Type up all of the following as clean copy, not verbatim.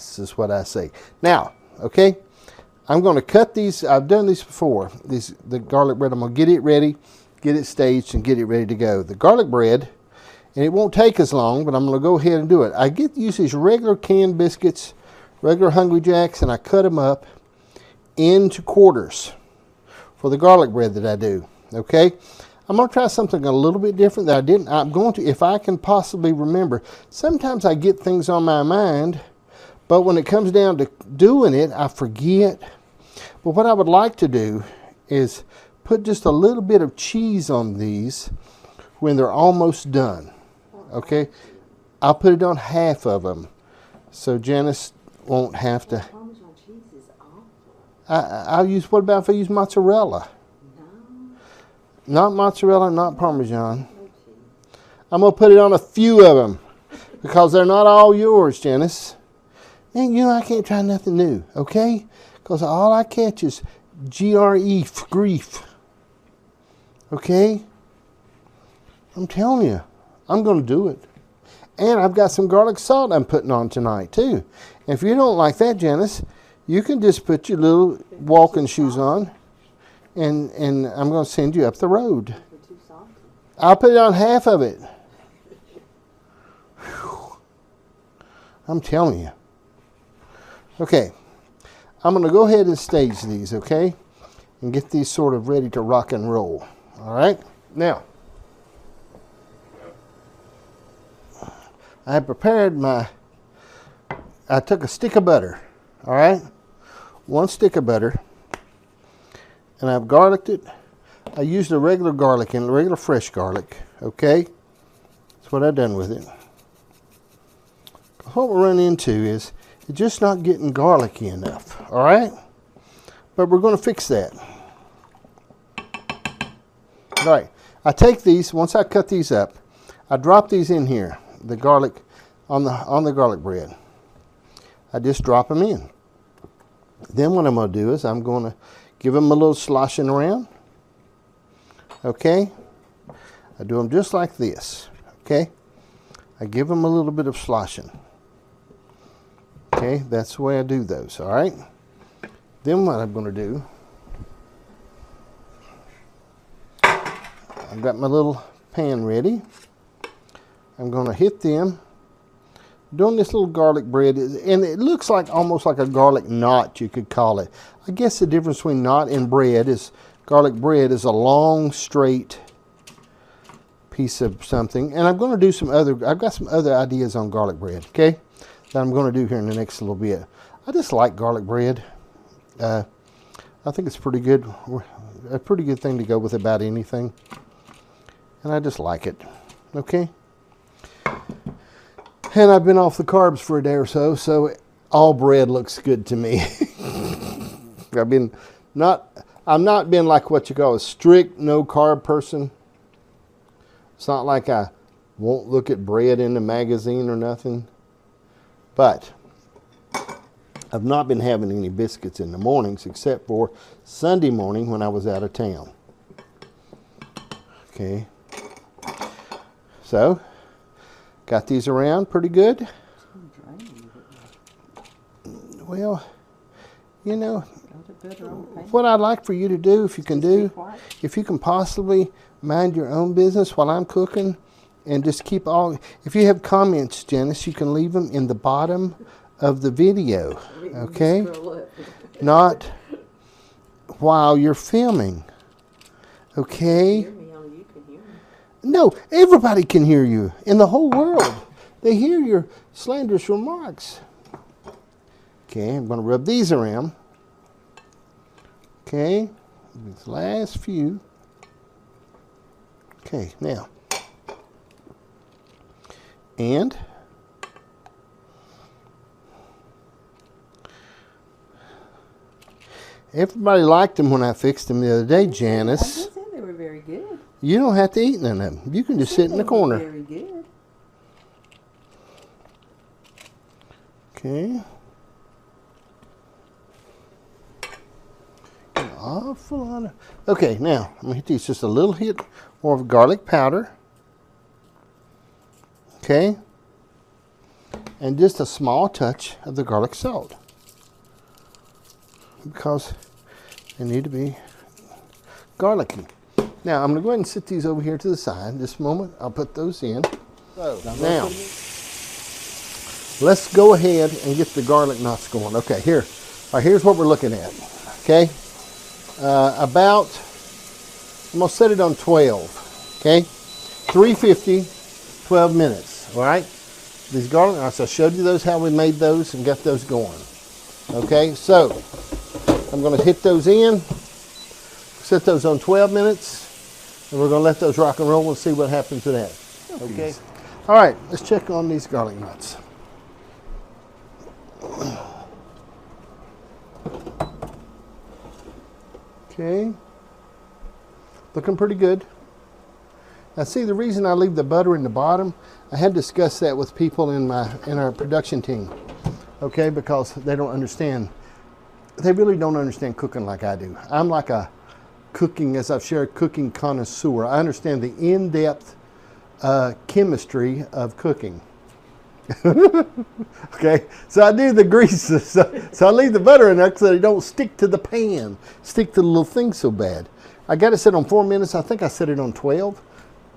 best, is what I say. Now, okay, I'm going to cut these. I've done these before. The garlic bread, I'm going to get it ready, get it staged, and get it ready to go. The garlic bread, and it won't take as long, but I'm going to go ahead and do it. I use these regular canned biscuits, regular Hungry Jacks, and I cut them up into quarters for the garlic bread that I do, okay? I'm going to try something a little bit different that I didn't. I'm going to, if I can possibly remember. Sometimes I get things on my mind, but when it comes down to doing it, I forget. But what I would like to do is put just a little bit of cheese on these when they're almost done, okay? I'll put it on half of them, so Janice won't have to. Parmesan cheese is awful. I'll use, what about if I use mozzarella? Not mozzarella, not Parmesan. I'm going to put it on a few of them because they're not all yours, Janice. And you know, I can't try nothing new, okay? Because all I catch is grief. Okay? I'm telling you, I'm going to do it. And I've got some garlic salt I'm putting on tonight, too. And if you don't like that, Janice, you can just put your little walking shoes on. And I'm going to send you up the road. I'll put it on half of it. Whew. I'm telling you. Okay. I'm going to go ahead and stage these, okay? And get these sort of ready to rock and roll. All right? Now, I prepared I took a stick of butter, all right? 1 stick of butter. And I've garliced it. I used a regular garlic and regular fresh garlic, okay? That's what I've done with it. What we'll run into is it's just not getting garlicky enough, all right? But we're going to fix that. All right, I take these, once I cut these up, I drop these in here, the garlic, on the garlic bread. I just drop them in. Then what I'm going to do is I'm going to give them a little sloshing around, okay? I do them just like this, okay? I give them a little bit of sloshing, okay? That's the way I do those, all right? Then what I'm going to do, I've got my little pan ready. I'm going to hit them. Doing this little garlic bread, and it looks like almost like a garlic knot, you could call it. I guess the difference between knot and bread is garlic bread is a long, straight piece of something. And I'm going to do I've got some other ideas on garlic bread, okay, that I'm going to do here in the next little bit. I just like garlic bread. I think it's pretty good, a pretty good thing to go with about anything. And I just like it, okay? And I've been off the carbs for a day or so, so all bread looks good to me. I've not been like what you call a strict no carb person. It's not like I won't look at bread in the magazine or nothing. But I've not been having any biscuits in the mornings except for Sunday morning when I was out of town. Okay. So, got these around pretty good. Well, you know, what I'd like for you to do, if you can possibly mind your own business while I'm cooking, and just keep if you have comments, Janice, you can leave them in the bottom of the video, okay? Not while you're filming, okay? No, everybody can hear you in the whole world. They hear your slanderous remarks. Okay, I'm going to rub these around. Okay, these last few. Okay, now. And everybody liked them when I fixed them the other day, Janice. I said they were very good. You don't have to eat none of them. You can just sit in the corner. Very good. Okay. An awful lot of. Okay, now I'm gonna hit these just a little hit more of garlic powder. Okay. and just a small touch of the garlic salt, because they need to be garlicky. Now I'm going to go ahead and set these over here to the side. Just a moment, I'll put those in. So now let's go ahead and get the garlic knots going. Okay, here. All right, here's what we're looking at. Okay, I'm going to set it on 12. Okay, 350, 12 minutes. All right. These garlic knots, I showed you those, how we made those and got those going. Okay, so I'm going to hit those in, set those on 12 minutes, and we're going to let those rock and roll and see what happens to that. Okay. All right, let's check on these garlic knots. Okay, looking pretty good. Now see, the reason I leave the butter in the bottom, I had discussed that with people in our production team, okay, because they don't understand, they really don't understand cooking like I do. I'm like a cooking, as I've shared, cooking connoisseur. I understand the in-depth chemistry of cooking. Okay, so I do the greases, so I leave the butter in there so they don't stick to the pan, stick to the little thing so bad. I got it set on 4 minutes. I think I set it on 12.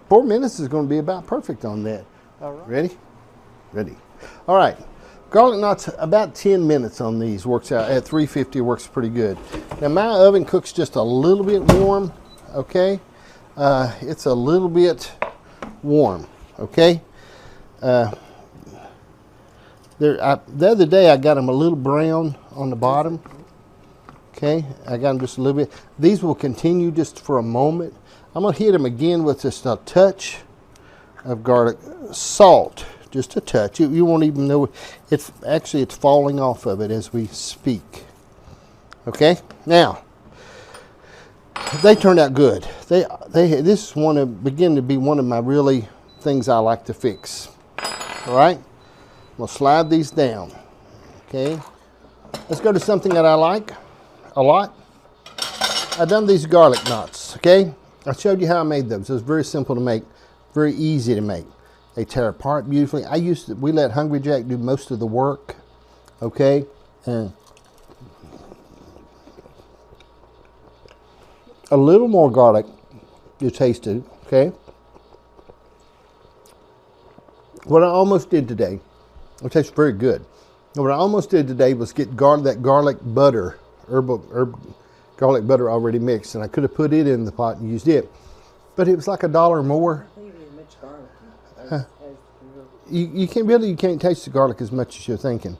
4 minutes is going to be about perfect on that. All right. Ready? Ready. All right. Garlic knots, about 10 minutes on these works out. At 350 works pretty good. Now my oven cooks just a little bit warm, okay? It's a little bit warm, okay? The other day I got them a little brown on the bottom. Okay, I got them just a little bit. These will continue just for a moment. I'm gonna hit them again with just a touch of garlic salt, just a touch. You won't even know it's falling off of it as we speak. Okay, now they turned out good. This is begin to be one of my really things I like to fix. All right. We'll slide these down, okay? Let's go to something that I like a lot. I've done these garlic knots, okay? I showed you how I made those. It was very simple to make, very easy to make. They tear apart beautifully. We let Hungry Jack do most of the work, okay? And a little more garlic you tasted, okay? What I almost did today, it tastes very good. What I almost did today was get that garlic butter, garlic butter already mixed, and I could have put it in the pot and used it, but it was like $1 more. I think it was much garlic. You can't taste the garlic as much as you're thinking.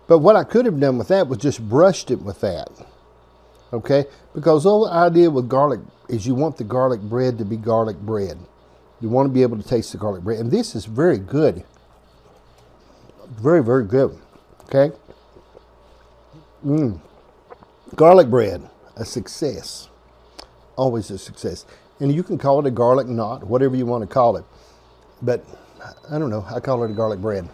But what I could have done with that was just brushed it with that, okay? Because the whole idea with garlic is you want the garlic bread to be garlic bread. You want to be able to taste the garlic bread, and this is very good. Very, very good, okay? Garlic bread, a success. Always a success. And you can call it a garlic knot, whatever you want to call it. But, I don't know, I call it a garlic bread.